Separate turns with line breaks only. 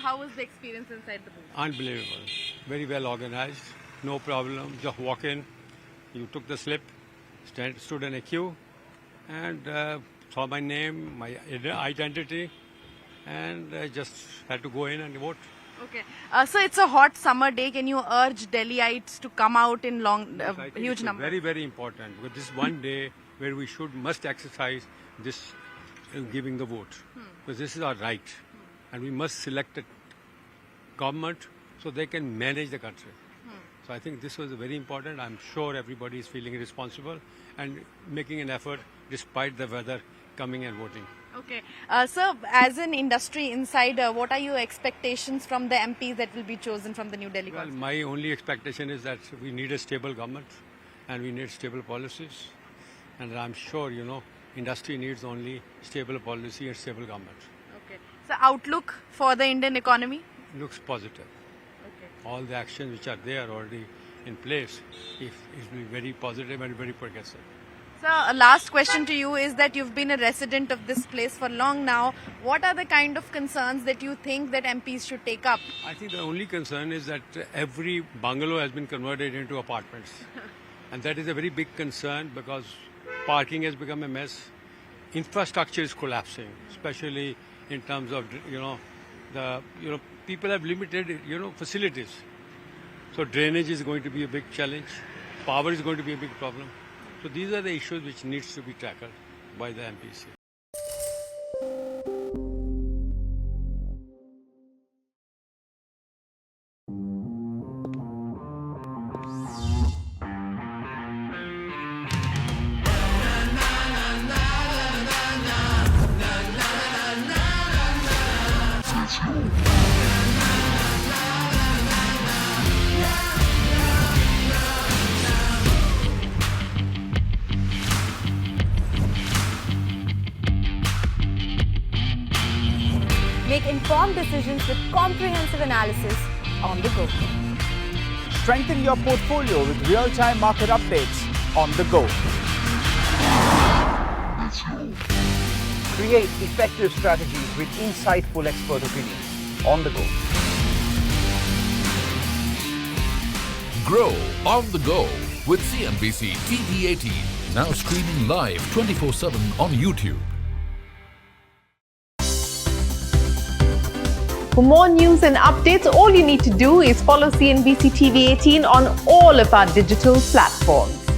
how was the experience inside the booth?
Unbelievable. Very well organized. No problem. Just walk in. You took the slip, stood in a queue, and saw my name, my identity, and just had to go in and vote.
Okay. So it's a hot summer day. Can you urge Delhiites to come out in
Yes, I think
huge
it's
numbers?
very, very important because this is one day where we must exercise this giving the vote. Because this is our right. And we must select a government so they can manage the country. So I think this was very important. I'm sure everybody is feeling responsible and making an effort despite the weather coming and voting.
Okay. Sir, as an industry insider, what are your expectations from the MPs that will be chosen from the New Delhi
Well,
Constituency?
my only expectation is that we need a stable government and we need stable policies. And I'm sure, industry needs only stable policy and stable government.
Okay. So outlook for the Indian economy?
Looks positive.
Okay.
All the actions which are there already in place, it will be very positive and very progressive.
Sir, a last question to you is that you've been a resident of this place for long now. What are the kind of concerns that you think that MPs should take up?
I think the only concern is that every bungalow has been converted into apartments. And that is a very big concern because parking has become a mess. Infrastructure is collapsing, especially in terms of, people have limited, facilities. So drainage is going to be a big challenge. Power is going to be a big problem. So these are the issues which needs to be tackled by the MPs.
Make informed decisions with comprehensive analysis on the go.
Strengthen your portfolio with real-time market updates on the go. Create effective strategies with insightful expert opinions on the go.
Grow on the go with CNBC TV18. Now streaming live 24/7 on YouTube.
For more news and updates, all you need to do is follow CNBC TV18 on all of our digital platforms.